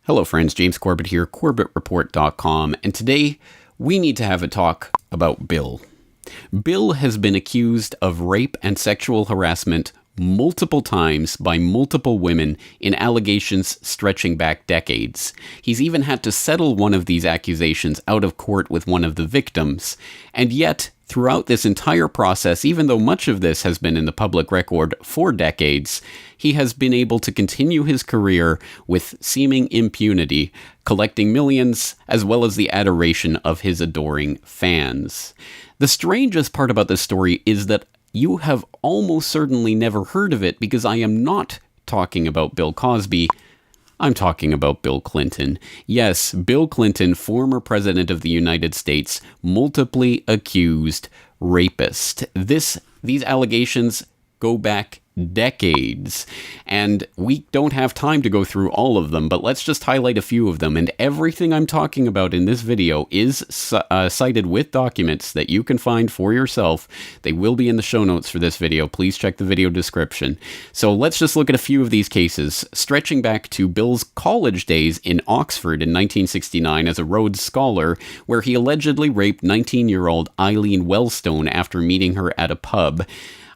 Hello friends, James Corbett here, CorbettReport.com, and today we need to have a talk about Bill. Bill has been accused of rape and sexual harassment multiple times by multiple women in allegations stretching back decades. He's even had to settle one of these accusations out of court with one of the victims, and yet throughout this entire process, even though much of this has been in the public record for decades, he has been able to continue his career with seeming impunity, collecting millions as well as the adoration of his adoring fans. The strangest part about this story is that you have almost certainly never heard of it, because I am not talking about Bill Cosby. I'm talking about Bill Clinton. Yes, Bill Clinton, former president of the United States, multiply accused rapist. These allegations go back decades, and we don't have time to go through all of them, but let's just highlight a few of them. And everything I'm talking about in this video is cited with documents that you can find for yourself. They will be in the show notes for this video. Please check the video description. So let's just look at a few of these cases, stretching back to Bill's college days in Oxford in 1969 as a Rhodes Scholar, where he allegedly raped 19-year-old Eileen Wellstone after meeting her at a pub.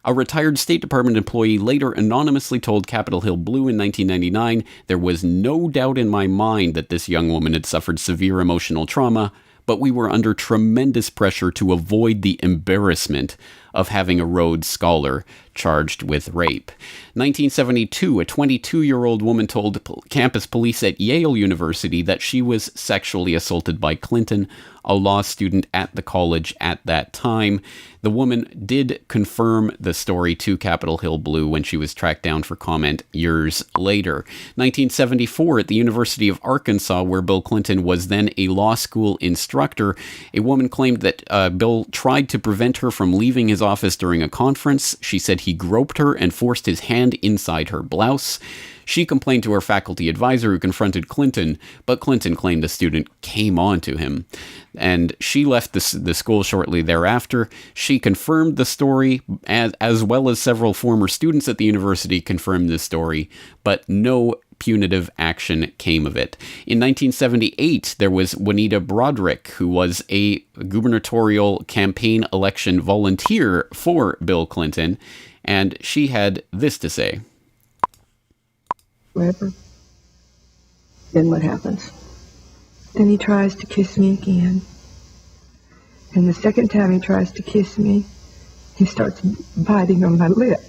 A retired State Department employee later anonymously told Capitol Hill Blue in 1999, "There was no doubt in my mind that this young woman had suffered severe emotional trauma, but we were under tremendous pressure to avoid the embarrassment of having a Rhodes Scholar charged with rape." 1972, a 22-year-old woman told campus police at Yale University that she was sexually assaulted by Clinton, a law student at the college at that time. The woman did confirm the story to Capitol Hill Blue when she was tracked down for comment years later. 1974, at the University of Arkansas, where Bill Clinton was then a law school instructor, a woman claimed that Bill tried to prevent her from leaving his office during a conference. She said he groped her and forced his hand inside her blouse. She complained to her faculty advisor, who confronted Clinton, but Clinton claimed the student came on to him. And she left the school shortly thereafter. She confirmed the story, as well as several former students at the university confirmed this story, but no punitive action came of it. In 1978, there was Juanita Broderick, who was a gubernatorial campaign election volunteer for Bill Clinton, and she had this to say. Whatever. Then what happens? Then he tries to kiss me again. And the second time he tries to kiss me, he starts biting on my lip.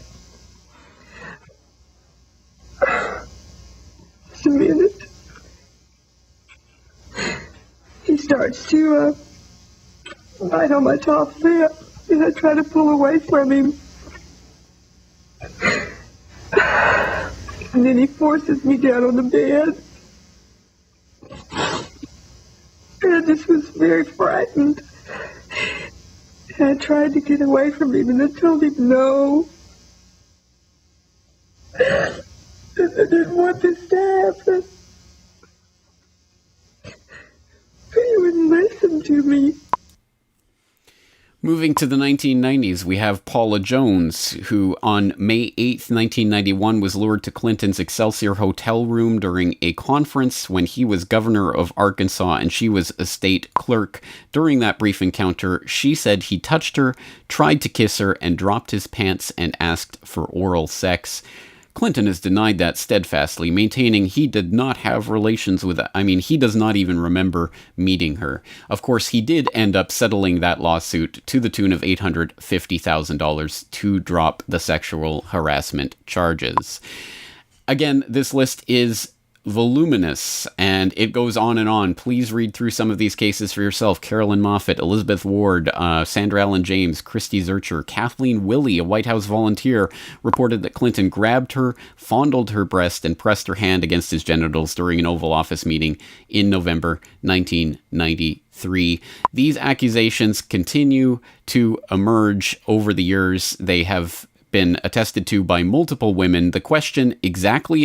Just a minute. He starts to bite on my top lip, and I try to pull away from him. And then he forces me down on the bed. And I just was very frightened. And I tried to get away from him, and I told him no. And I didn't want this to happen. But he wouldn't listen to me. Moving to the 1990s, we have Paula Jones, who on May 8th, 1991, was lured to Clinton's Excelsior hotel room during a conference when he was governor of Arkansas and she was a state clerk. During that brief encounter, she said he touched her, tried to kiss her, and dropped his pants and asked for oral sex. Clinton has denied that steadfastly, maintaining he did not have relations with he does not even remember meeting her. Of course, he did end up settling that lawsuit to the tune of $850,000 to drop the sexual harassment charges. Again, this list is voluminous, and it goes on and on. Please read through some of these cases for yourself. Carolyn Moffett, Elizabeth Ward, Sandra Allen James, Christy Zurcher, Kathleen Willey, a White House volunteer, reported that Clinton grabbed her, fondled her breast, and pressed her hand against his genitals during an Oval Office meeting in November 1993. These accusations continue to emerge over the years. They have been attested to by multiple women. The question, exactly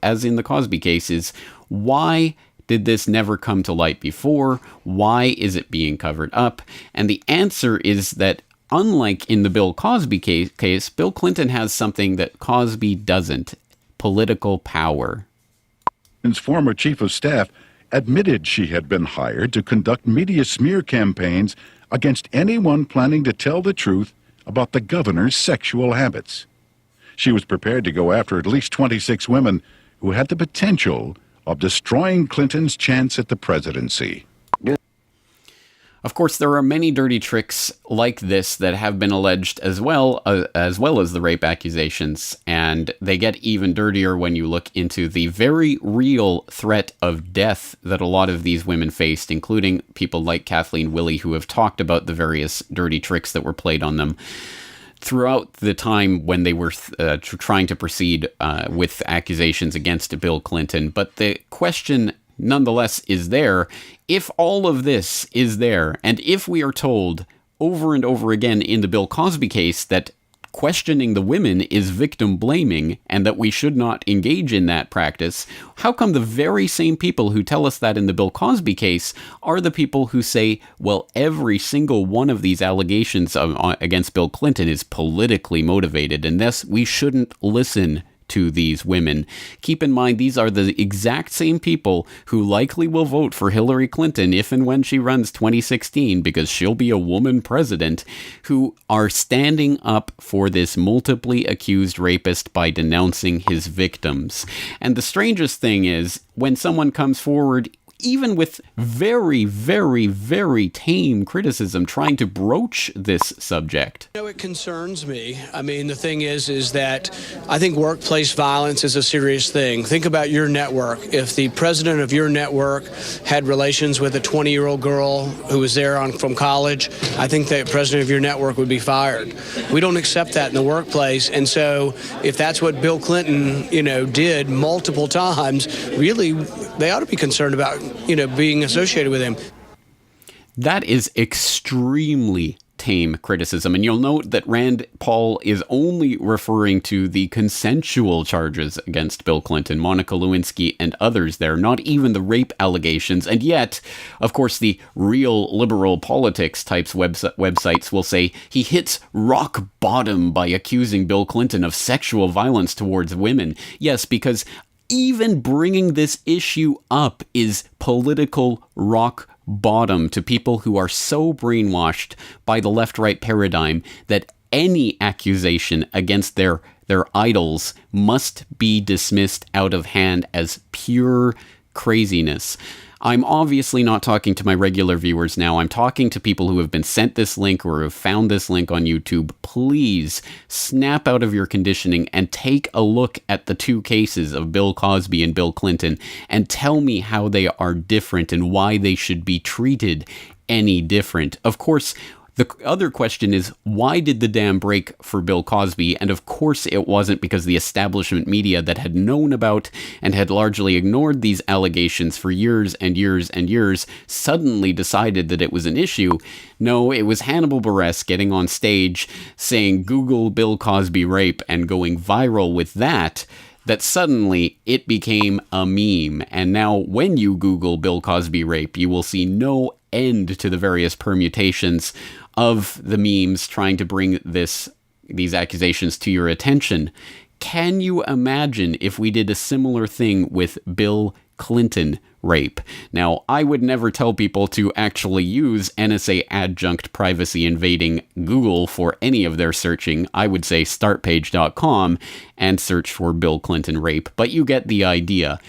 as in the Cosby case, is why did this never come to light before? Why is it being covered up? And the answer is that, unlike in the Bill Cosby case, Bill Clinton has something that Cosby doesn't: political power. Clinton's former chief of staff admitted she had been hired to conduct media smear campaigns against anyone planning to tell the truth about the governor's sexual habits. She was prepared to go after at least 26 women who had the potential of destroying Clinton's chance at the presidency. Of course, there are many dirty tricks like this that have been alleged as well as the rape accusations, and they get even dirtier when you look into the very real threat of death that a lot of these women faced, including people like Kathleen Willey, who have talked about the various dirty tricks that were played on them throughout the time when they were trying to proceed with accusations against Bill Clinton. But the question nonetheless is there, if all of this is there, and if we are told over and over again in the Bill Cosby case that questioning the women is victim blaming and that we should not engage in that practice, how come the very same people who tell us that in the Bill Cosby case are the people who say, well, every single one of these allegations against Bill Clinton is politically motivated, and thus we shouldn't listen to these women? Keep in mind, these are the exact same people who likely will vote for Hillary Clinton if and when she runs 2016, because she'll be a woman president, who are standing up for this multiply accused rapist by denouncing his victims. And the strangest thing is, when someone comes forward, even with very, very, very tame criticism, trying to broach this subject. It concerns me. I mean, the thing is that I think workplace violence is a serious thing. Think about your network. If the president of your network had relations with a 20-year-old girl who was there from college, I think the president of your network would be fired. We don't accept that in the workplace. And so if that's what Bill Clinton, did multiple times, really, they ought to be concerned about being associated with him. That is extremely tame criticism. And you'll note that Rand Paul is only referring to the consensual charges against Bill Clinton, Monica Lewinsky, and others there, not even the rape allegations. And yet, of course, the real liberal politics types websites will say he hits rock bottom by accusing Bill Clinton of sexual violence towards women. Yes, because even bringing this issue up is political rock bottom to people who are so brainwashed by the left-right paradigm that any accusation against their idols must be dismissed out of hand as pure craziness. I'm obviously not talking to my regular viewers now. I'm talking to people who have been sent this link or have found this link on YouTube. Please snap out of your conditioning and take a look at the two cases of Bill Cosby and Bill Clinton and tell me how they are different and why they should be treated any different. Of course, the other question is, why did the dam break for Bill Cosby? And of course it wasn't because the establishment media that had known about and had largely ignored these allegations for years and years and years suddenly decided that it was an issue. No, it was Hannibal Buress getting on stage saying, "Google Bill Cosby rape," and going viral with that suddenly it became a meme. And now when you Google Bill Cosby rape, you will see no end to the various permutations of the memes trying to bring these accusations to your attention. Can you imagine if we did a similar thing with Bill Clinton rape? Now, I would never tell people to actually use NSA adjunct privacy invading Google for any of their searching. I would say startpage.com and search for Bill Clinton rape, but you get the idea.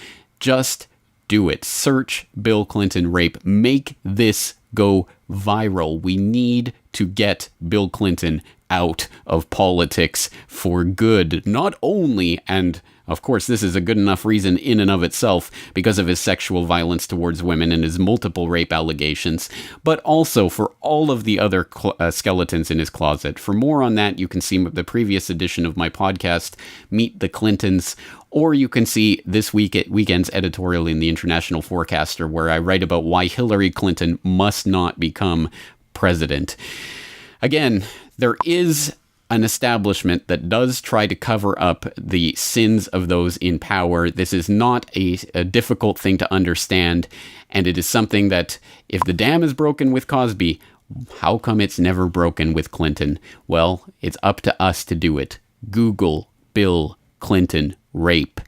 Just do it. Search Bill Clinton rape. Make this go viral. We need to get Bill Clinton out of politics for good. Not only, and of course this is a good enough reason in and of itself because of his sexual violence towards women and his multiple rape allegations, but also for all of the other skeletons in his closet. For more on that, you can see the previous edition of my podcast, Meet the Clintons, or you can see this weekend's editorial in the International Forecaster, where I write about why Hillary Clinton must not become president. Again, there is an establishment that does try to cover up the sins of those in power. This is not a difficult thing to understand, and it is something that, if the dam is broken with Cosby, how come it's never broken with Clinton? Well, it's up to us to do it. Google Bill Clinton rape.